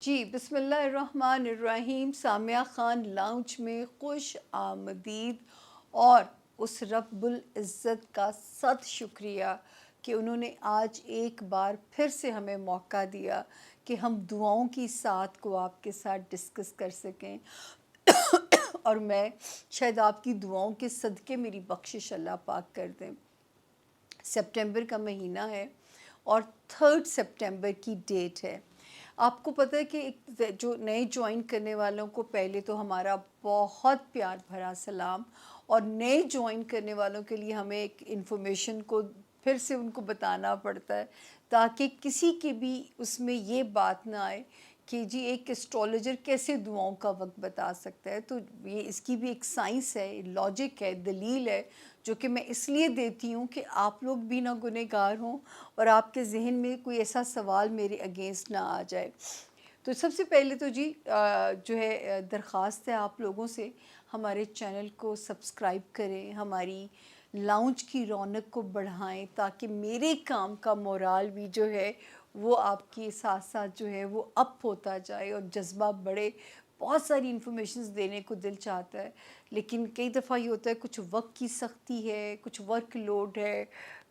جی بسم اللہ الرحمن الرحیم. سامیہ خان لاؤنج میں خوش آمدید. اور اس رب العزت کا صد شکریہ کہ انہوں نے آج ایک بار پھر سے ہمیں موقع دیا کہ ہم دعاؤں کی ساتھ کو آپ کے ساتھ ڈسکس کر سکیں. اور میں شاید آپ کی دعاؤں کے صدقے میری بخشش اللہ پاک کر دیں. سپٹمبر کا مہینہ ہے اور 3 سپٹمبر کی ڈیٹ ہے. آپ کو پتہ ہے کہ جو نئے جوائن کرنے والوں کو پہلے تو ہمارا بہت پیار بھرا سلام. اور نئے جوائن کرنے والوں کے لیے ہمیں ایک انفارمیشن کو پھر سے ان کو بتانا پڑتا ہے تاکہ کسی کے بھی اس میں یہ بات نہ آئے کہ جی ایک اسٹرالوجر کیسے دعاؤں کا وقت بتا سکتا ہے. تو یہ اس کی بھی ایک سائنس ہے، لاجک ہے، دلیل ہے، جو کہ میں اس لیے دیتی ہوں کہ آپ لوگ بھی نہ گنہگار ہوں اور آپ کے ذہن میں کوئی ایسا سوال میرے اگینسٹ نہ آ جائے. تو سب سے پہلے تو جی جو ہے درخواست ہے آپ لوگوں سے، ہمارے چینل کو سبسکرائب کریں، ہماری لاؤنج کی رونق کو بڑھائیں تاکہ میرے کام کا مورال بھی جو ہے وہ آپ کے ساتھ ساتھ جو ہے وہ اپ ہوتا جائے اور جذبہ بڑھے. بہت ساری انفارمیشنز دینے کو دل چاہتا ہے لیکن کئی دفعہ یہ ہوتا ہے کچھ وقت کی سختی ہے، کچھ ورک لوڈ ہے،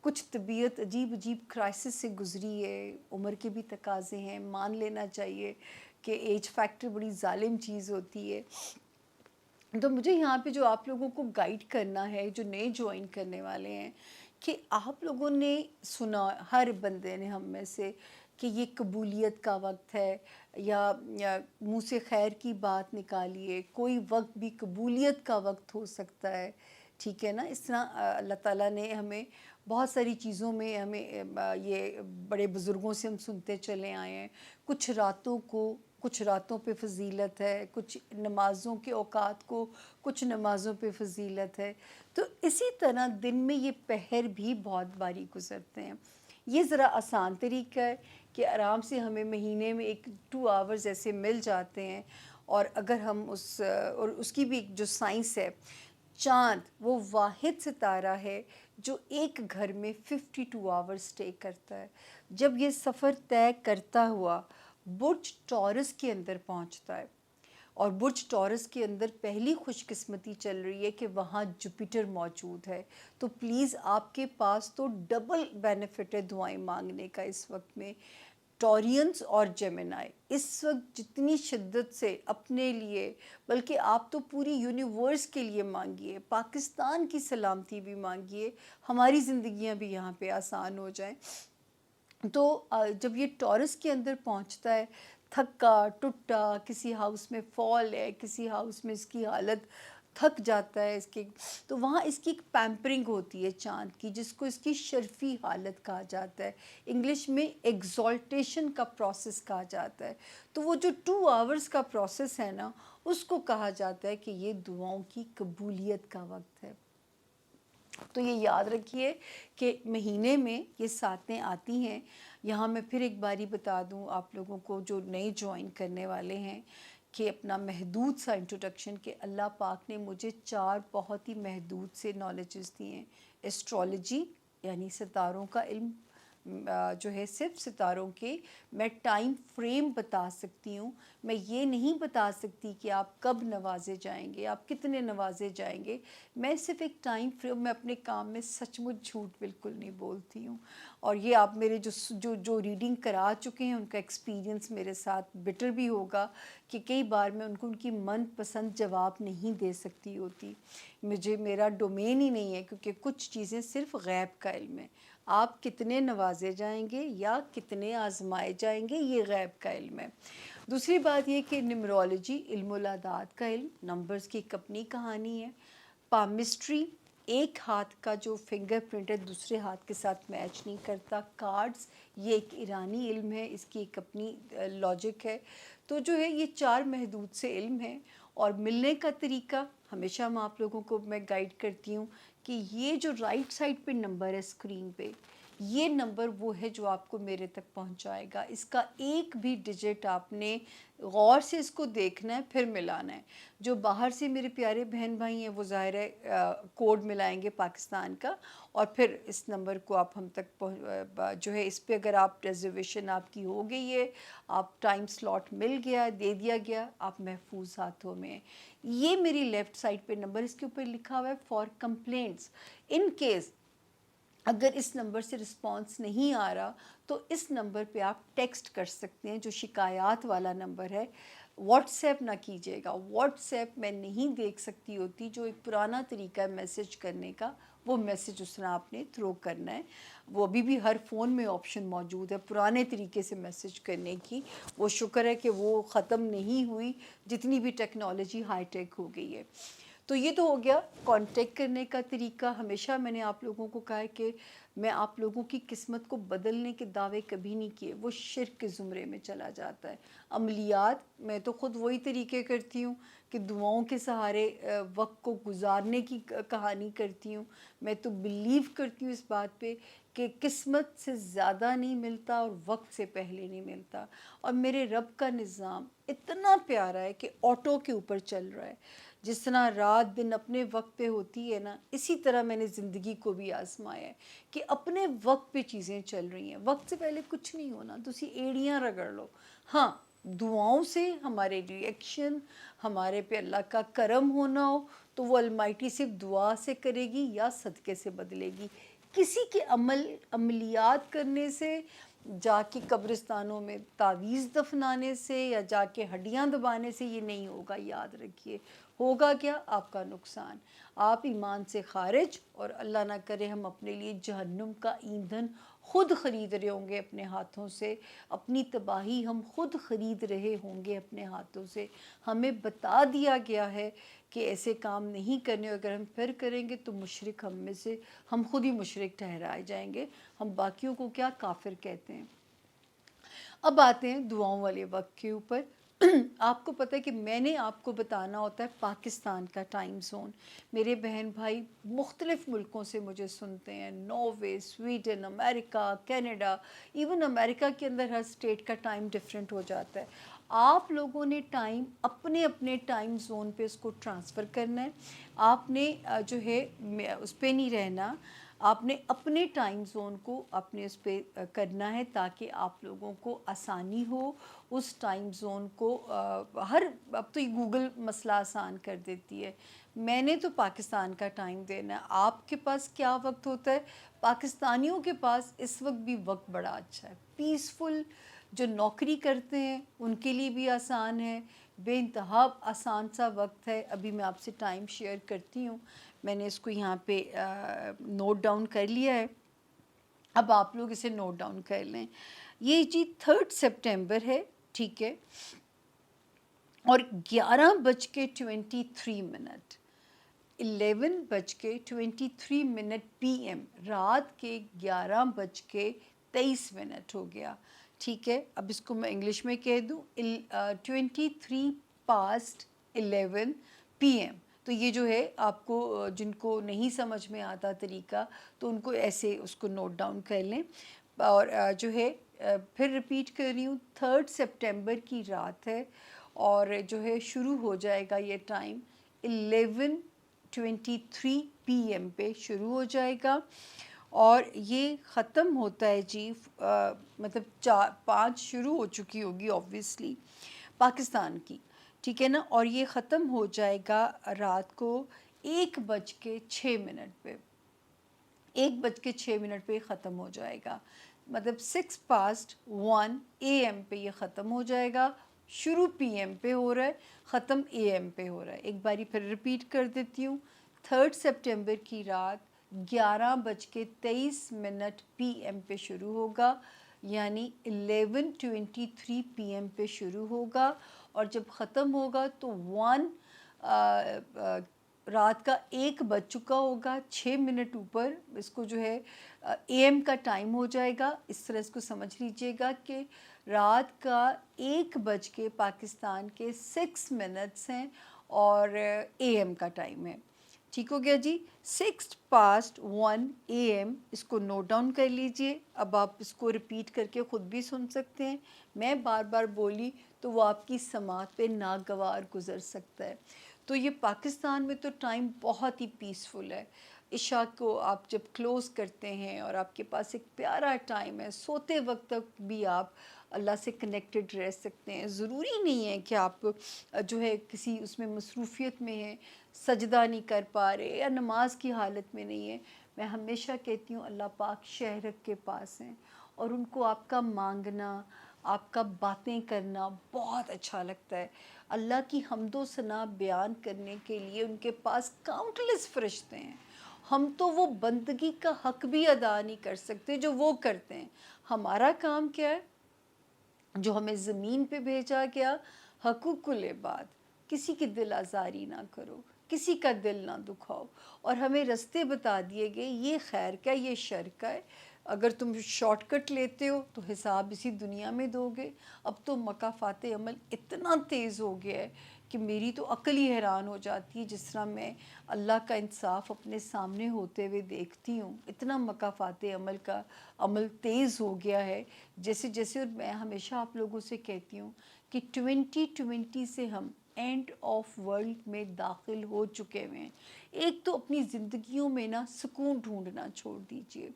کچھ طبیعت عجیب عجیب کرائسس سے گزری ہے، عمر کے بھی تقاضے ہیں، مان لینا چاہیے کہ ایج فیکٹر بڑی ظالم چیز ہوتی ہے. تو مجھے یہاں پہ جو آپ لوگوں کو گائیڈ کرنا ہے، جو نئے جوائن کرنے والے ہیں، کہ آپ لوگوں نے سنا، ہر بندے نے ہم میں سے، کہ یہ قبولیت کا وقت ہے یا منہ سے خیر کی بات نکالیے، کوئی وقت بھی قبولیت کا وقت ہو سکتا ہے. ٹھیک ہے نا؟ اس طرح اللہ تعالیٰ نے ہمیں بہت ساری چیزوں میں ہمیں یہ بڑے بزرگوں سے ہم سنتے چلے آئے ہیں. کچھ راتوں پہ فضیلت ہے، کچھ نمازوں کے اوقات کو کچھ نمازوں پہ فضیلت ہے. تو اسی طرح دن میں یہ پہر بھی بہت باری گزرتے ہیں. یہ ذرا آسان طریقہ ہے کہ آرام سے ہمیں مہینے میں 2 آورز ایسے مل جاتے ہیں. اور اگر ہم اور اس کی بھی ایک جو سائنس ہے، چاند وہ واحد ستارہ ہے جو ایک گھر میں 52 آورز سٹے کرتا ہے. جب یہ سفر طے کرتا ہوا برج ٹورس کے اندر پہنچتا ہے، اور برج ٹورس کے اندر پہلی خوش قسمتی چل رہی ہے کہ وہاں جوپیٹر موجود ہے. تو پلیز آپ کے پاس تو ڈبل بینیفٹ ہے دعائیں مانگنے کا اس وقت میں. ٹورینز اور جیمنائی اس وقت جتنی شدت سے اپنے لیے، بلکہ آپ تو پوری یونیورس کے لیے مانگیے، پاکستان کی سلامتی بھی مانگیے، ہماری زندگیاں بھی یہاں پہ آسان ہو جائیں. تو جب یہ ٹورس کے اندر پہنچتا ہے، تھکا ٹٹا، کسی ہاؤس میں فال ہے، کسی ہاؤس میں اس کی حالت تھک جاتا ہے تو وہاں اس کی ایک پیمپرنگ ہوتی ہے چاند کی، جس کو اس کی شرفی حالت کہا جاتا ہے، انگلش میں ایگزالٹیشن کا پروسیس کہا جاتا ہے. تو وہ جو 2 آورز کا پروسیس ہے نا، اس کو کہا جاتا ہے کہ یہ دعاؤں کی قبولیت کا وقت ہے. تو یہ یاد رکھیے کہ مہینے میں یہ ساتیں آتی ہیں. یہاں میں پھر ایک باری بتا دوں آپ لوگوں کو جو نئے جوائن کرنے والے ہیں، کہ اپنا محدود سا انٹروڈکشن، کہ اللہ پاک نے مجھے 4 بہت ہی محدود سے نالجز دی ہیں. ایسٹرالوجی یعنی ستاروں کا علم جو ہے صرف ستاروں کے میں ٹائم فریم بتا سکتی ہوں. میں یہ نہیں بتا سکتی کہ آپ کب نوازے جائیں گے، آپ کتنے نوازے جائیں گے. میں صرف ایک ٹائم فریم، میں اپنے کام میں سچ مچ جھوٹ بالکل نہیں بولتی ہوں. اور یہ آپ میرے جو ریڈنگ کرا چکے ہیں ان کا ایکسپیرینس میرے ساتھ بٹر بھی ہوگا کہ کئی بار میں ان کو ان کی من پسند جواب نہیں دے سکتی ہوتی. میرا ڈومین ہی نہیں ہے، کیونکہ کچھ چیزیں صرف غیب کا علم ہے. آپ کتنے نوازے جائیں گے یا کتنے آزمائے جائیں گے، یہ غیب کا علم ہے. دوسری بات یہ کہ نیمرولوجی، علم الاعداد کا علم، نمبرز کی ایک اپنی کہانی ہے. پامسٹری، ایک ہاتھ کا جو فنگر پرنٹ ہے دوسرے ہاتھ کے ساتھ میچ نہیں کرتا. کارڈز، یہ ایک ایرانی علم ہے، اس کی ایک اپنی لاجک ہے. تو جو ہے یہ 4 محدود سے علم ہیں. اور ملنے کا طریقہ ہمیشہ آپ لوگوں کو میں گائیڈ کرتی ہوں کہ یہ جو رائٹ سائڈ پہ نمبر ہے اسکرین پہ، یہ نمبر وہ ہے جو آپ کو میرے تک پہنچائے گا. اس کا ایک بھی ڈیجٹ آپ نے غور سے اس کو دیکھنا ہے، پھر ملانا ہے. جو باہر سے میرے پیارے بہن بھائی ہیں وہ ظاہر ہے کوڈ ملائیں گے پاکستان کا، اور پھر اس نمبر کو آپ ہم تک جو ہے اس پہ اگر آپ ریزرویشن آپ کی ہو گئی ہے، آپ ٹائم سلاٹ مل گیا، دے دیا گیا، آپ محفوظ ہاتھوں میں ہیں. یہ میری لیفٹ سائڈ پہ نمبر، اس کے اوپر لکھا ہوا ہے فار کمپلینٹس. ان کیس اگر اس نمبر سے رسپانس نہیں آ رہا تو اس نمبر پہ آپ ٹیکسٹ کر سکتے ہیں، جو شکایات والا نمبر ہے. واٹس ایپ نہ کیجیے گا، واٹس ایپ میں نہیں دیکھ سکتی ہوتی، جو ایک پرانا طریقہ ہے میسج کرنے کا، وہ میسج اس طرح آپ نے تھرو کرنا ہے. وہ ابھی بھی ہر فون میں آپشن موجود ہے پرانے طریقے سے میسج کرنے کی. وہ شکر ہے کہ وہ ختم نہیں ہوئی، جتنی بھی ٹیکنالوجی ہائی ٹیک ہو گئی ہے. تو یہ تو ہو گیا کانٹیکٹ کرنے کا طریقہ. ہمیشہ میں نے آپ لوگوں کو کہا ہے کہ میں آپ لوگوں کی قسمت کو بدلنے کے دعوے کبھی نہیں کیے، وہ شرک کے زمرے میں چلا جاتا ہے. عملیات میں تو خود وہی طریقے کرتی ہوں کہ دعاؤں کے سہارے وقت کو گزارنے کی کہانی کرتی ہوں. میں تو بلیو کرتی ہوں اس بات پہ کہ قسمت سے زیادہ نہیں ملتا اور وقت سے پہلے نہیں ملتا. اور میرے رب کا نظام اتنا پیارا ہے کہ آٹو کے اوپر چل رہا ہے. جس طرح رات دن اپنے وقت پہ ہوتی ہے نا، اسی طرح میں نے زندگی کو بھی آزمایا ہے کہ اپنے وقت پہ چیزیں چل رہی ہیں. وقت سے پہلے کچھ نہیں ہونا، تسی ایڑیاں رگڑ لو. ہاں، دعاؤں سے ہمارے ریئیکشن، ہمارے پہ اللہ کا کرم ہونا ہو تو وہ المائٹی صرف دعا سے کرے گی یا صدقے سے بدلے گی. کسی کے عملیات کرنے سے، جا کے قبرستانوں میں تعویذ دفنانے سے، یا جا کے ہڈیاں دبانے سے یہ نہیں ہوگا. یاد رکھیے، ہوگا کیا؟ آپ کا نقصان. آپ ایمان سے خارج، اور اللہ نہ کرے ہم اپنے لیے جہنم کا ایندھن خود خرید رہے ہوں گے اپنے ہاتھوں سے. اپنی تباہی ہم خود خرید رہے ہوں گے اپنے ہاتھوں سے. ہمیں بتا دیا گیا ہے کہ ایسے کام نہیں کرنے، اگر ہم پھر کریں گے تو مشرک ہم میں سے، ہم خود ہی مشرک ٹھہرائے جائیں گے. ہم باقیوں کو کیا کافر کہتے ہیں. اب آتے ہیں دعاؤں والے وقت کے اوپر. آپ کو پتہ ہے کہ میں نے آپ کو بتانا ہوتا ہے پاکستان کا ٹائم زون. میرے بہن بھائی مختلف ملکوں سے مجھے سنتے ہیں، ناروے، سویڈن، امریکہ، کینیڈا. ایون امریکہ کے اندر ہر اسٹیٹ کا ٹائم ڈفرینٹ ہو جاتا ہے. آپ لوگوں نے ٹائم اپنے اپنے ٹائم زون پہ اس کو ٹرانسفر کرنا ہے. آپ نے جو ہے اس پہ نہیں رہنا، آپ نے اپنے ٹائم زون کو اپنے اس پہ کرنا ہے تاکہ آپ لوگوں کو آسانی ہو اس ٹائم زون کو. اب تو یہ گوگل مسئلہ آسان کر دیتی ہے. میں نے تو پاکستان کا ٹائم دینا ہے. آپ کے پاس کیا وقت ہوتا ہے؟ پاکستانیوں کے پاس اس وقت بھی وقت بڑا اچھا ہے، پیسفل. جو نوکری کرتے ہیں ان کے لیے بھی آسان ہے، بے انتہا آسان سا وقت ہے. ابھی میں آپ سے ٹائم شیئر کرتی ہوں. میں نے اس کو یہاں پہ نوٹ ڈاؤن کر لیا ہے. اب آپ لوگ اسے نوٹ ڈاؤن کر لیں. یہ جی 3 سپٹمبر ہے، ٹھیک ہے، اور 11:23 11:23 پی ایم، رات کے 11:23 ہو گیا. ٹھیک ہے، اب اس کو میں انگلش میں کہہ دوں 11:23 پی ایم. تو یہ جو ہے آپ کو جن کو نہیں سمجھ میں آتا طریقہ تو ان کو ایسے اس کو نوٹ ڈاؤن کر لیں. اور جو ہے پھر ریپیٹ کر رہی ہوں، 3 سپٹمبر کی رات ہے، اور جو ہے شروع ہو جائے گا یہ ٹائم 11:23 پی ایم پہ شروع ہو جائے گا، اور یہ ختم ہوتا ہے جی مطلب 5 شروع ہو چکی ہوگی آبویسلی پاکستان کی، ٹھیک ہے نا، اور یہ ختم ہو جائے گا رات کو 1:06 پہ. 1:06 پہ ختم ہو جائے گا، مطلب 1:06 اے ایم پہ یہ ختم ہو جائے گا. شروع پی ایم پہ ہو رہا ہے، ختم اے ایم پہ ہو رہا ہے. ایک باری پھر ریپیٹ کر دیتی ہوں، 3 سپٹمبر کی رات 11:23 پی ایم پہ شروع ہوگا، یعنی 11:23 پی ایم پہ شروع ہوگا، اور جب ختم ہوگا تو رات کا 1 بج چکا ہوگا، 6 منٹ اوپر اس کو جو ہے اے ایم کا ٹائم ہو جائے گا. اس طرح اس کو سمجھ لیجئے گا کہ رات کا 1 بج کے پاکستان کے 6 منٹس ہیں اور اے ایم کا ٹائم ہے. ٹھیک ہو گیا جی. 1:06 AM اس کو نوٹ ڈاؤن کر لیجئے. اب آپ اس کو ریپیٹ کر کے خود بھی سن سکتے ہیں. میں بار بار بولی تو وہ آپ کی سماعت پہ ناگوار گزر سکتا ہے. تو یہ پاکستان میں تو ٹائم بہت ہی پیسفل ہے. عشاء کو آپ جب کلوز کرتے ہیں اور آپ کے پاس ایک پیارا ٹائم ہے، سوتے وقت تک بھی آپ اللہ سے کنیکٹڈ رہ سکتے ہیں. ضروری نہیں ہے کہ آپ جو ہے کسی اس میں مصروفیت میں ہیں، سجدہ نہیں کر پا رہے یا نماز کی حالت میں نہیں ہے. میں ہمیشہ کہتی ہوں اللہ پاک شہرک کے پاس ہیں اور ان کو آپ کا مانگنا، آپ کا باتیں کرنا بہت اچھا لگتا ہے. اللہ کی حمد و ثنا بیان کرنے کے لیے ان کے پاس کاؤنٹلیس فرشتے ہیں. ہم تو وہ بندگی کا حق بھی ادا نہیں کر سکتے جو وہ کرتے ہیں. ہمارا کام کیا ہے؟ جو ہمیں زمین پہ بھیجا گیا، حقوق العباد، کسی کی دل آزاری نہ کرو، کسی کا دل نہ دکھاؤ، اور ہمیں رستے بتا دیے گئے یہ خیر کا یہ شر کا ہے. اگر تم شارٹ کٹ لیتے ہو تو حساب اسی دنیا میں دو گے. اب تو مکافات عمل اتنا تیز ہو گیا ہے کہ میری تو عقل ہی حیران ہو جاتی ہے جس طرح میں اللہ کا انصاف اپنے سامنے ہوتے ہوئے دیکھتی ہوں. اتنا مکافات عمل کا عمل تیز ہو گیا ہے جیسے جیسے. اور میں ہمیشہ آپ لوگوں سے کہتی ہوں کہ 2020 سے ہم اینڈ آف ورلڈ میں داخل ہو چکے ہوئے ہیں. ایک تو اپنی زندگیوں میں نا سکون ڈھونڈنا چھوڑ دیجئے.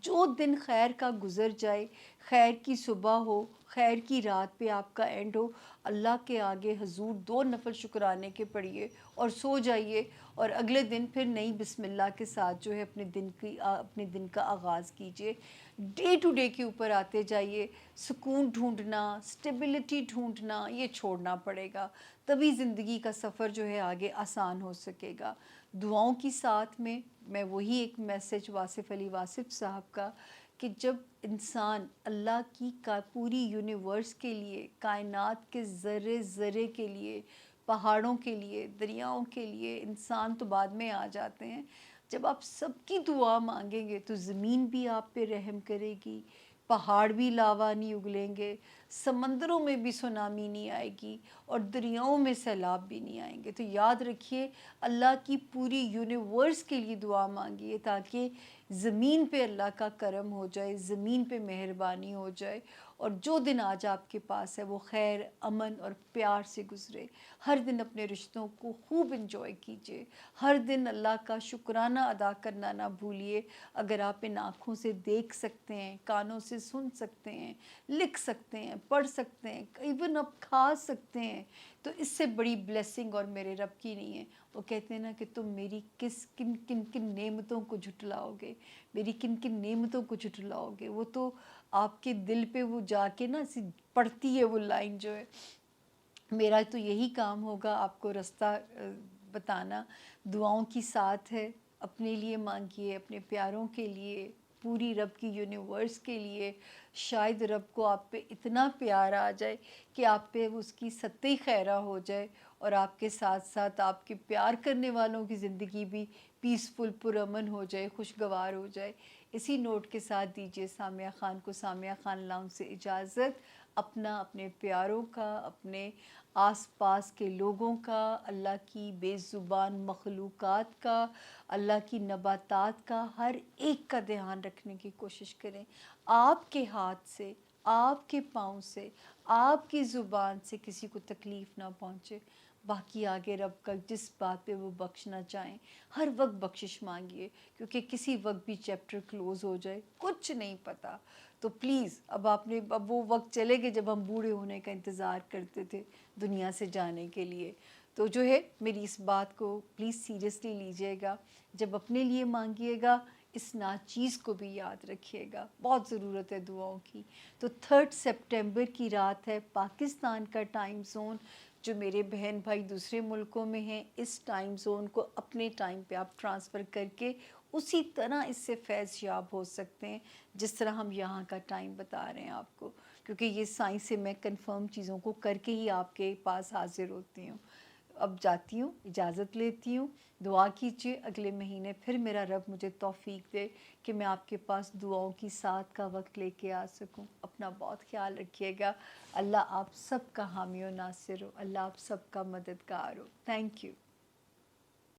جو دن خیر کا گزر جائے، خیر کی صبح ہو، خیر کی رات پہ آپ کا اینڈ ہو، اللہ کے آگے حضور 2 نفل شکرانے کے پڑھیے اور سو جائیے، اور اگلے دن پھر نئی بسم اللہ کے ساتھ جو ہے اپنے دن کا آغاز کیجئے. ڈے ٹو ڈے کے اوپر آتے جائیے. سکون ڈھونڈنا، سٹیبلٹی ڈھونڈنا یہ چھوڑنا پڑے گا، تبھی زندگی کا سفر جو ہے آگے آسان ہو سکے گا. دعاؤں کی ساتھ میں وہی ایک میسج واصف علی واصف صاحب کا کہ جب انسان اللہ کی پوری یونیورس کے لیے، کائنات کے ذرے ذرے کے لیے، پہاڑوں کے لیے، دریاؤں کے لیے، انسان تو بعد میں آ جاتے ہیں. جب آپ سب کی دعا مانگیں گے تو زمین بھی آپ پہ رحم کرے گی، پہاڑ بھی لاوا نہیں اگلیں گے، سمندروں میں بھی سونامی نہیں آئے گی، اور دریاؤں میں سیلاب بھی نہیں آئیں گے. تو یاد رکھیے اللہ کی پوری یونیورس کے لیے دعا مانگیے تاکہ زمین پہ اللہ کا کرم ہو جائے، زمین پہ مہربانی ہو جائے، اور جو دن آج آپ کے پاس ہے وہ خیر، امن اور پیار سے گزرے. ہر دن اپنے رشتوں کو خوب انجوائے کیجئے. ہر دن اللہ کا شکرانہ ادا کرنا نہ بھولیے. اگر آپ ان آنکھوں سے دیکھ سکتے ہیں، کانوں سے سن سکتے ہیں، لکھ سکتے ہیں، پڑھ سکتے ہیں، ایون آپ کھا سکتے ہیں، تو اس سے بڑی بلیسنگ اور میرے رب کی نہیں ہے. وہ کہتے ہیں نا کہ تم میری کن کن نعمتوں کو جھٹلاؤ گے، میری کن کن نعمتوں کو جھٹلاؤ گے. وہ تو آپ کے دل پہ وہ جا کے نا پڑتی ہے وہ لائن جو ہے. میرا تو یہی کام ہوگا آپ کو رستہ بتانا. دعاؤں کی ساتھ ہے. اپنے لیے مانگیے، اپنے پیاروں کے لیے، پوری رب کی یونیورس کے لیے. شاید رب کو آپ پہ اتنا پیار آ جائے کہ آپ پہ اس کی ستّ خیرہ ہو جائے، اور آپ کے ساتھ ساتھ آپ کے پیار کرنے والوں کی زندگی بھی پیسفل، پرامن ہو جائے، خوشگوار ہو جائے. اسی نوٹ کے ساتھ دیجیے سامیہ خان کو سامیہ خان لاؤنج سے اجازت. اپنے پیاروں کا، اپنے آس پاس کے لوگوں کا، اللہ کی بے زبان مخلوقات کا، اللہ کی نباتات کا، ہر ایک کا دھیان رکھنے کی کوشش کریں. آپ کے ہاتھ سے، آپ کے پاؤں سے، آپ کی زبان سے کسی کو تکلیف نہ پہنچے. باقی آگے رب کا جس بات پہ وہ بخشنا چاہیں، ہر وقت بخشش مانگیے، کیونکہ کسی وقت بھی چیپٹر کلوز ہو جائے، کچھ نہیں پتہ. تو پلیز اب وہ وقت چلے گئے جب ہم بوڑھے ہونے کا انتظار کرتے تھے دنیا سے جانے کے لیے. تو جو ہے میری اس بات کو پلیز سیریسلی لیجئے گا. جب اپنے لیے مانگیے گا اس ناچیز کو بھی یاد رکھیے گا، بہت ضرورت ہے دعاؤں کی. تو 3 سپٹمبر کی رات ہے پاکستان کا ٹائم زون. جو میرے بہن بھائی دوسرے ملکوں میں ہیں، اس ٹائم زون کو اپنے ٹائم پہ آپ ٹرانسفر کر کے اسی طرح اس سے فیض یاب ہو سکتے ہیں جس طرح ہم یہاں کا ٹائم بتا رہے ہیں آپ کو، کیونکہ یہ سائنس سے میں کنفرم چیزوں کو کر کے ہی آپ کے پاس حاضر ہوتی ہوں. اب جاتی ہوں، اجازت لیتی ہوں. دعا کیجیے اگلے مہینے پھر میرا رب مجھے توفیق دے کہ میں آپ کے پاس دعاؤں کی ساتھ کا وقت لے کے آ سکوں. اپنا بہت خیال رکھیے گا. اللہ آپ سب کا حامی و ناصر ہو. اللہ آپ سب کا مددگار ہو. Thank you.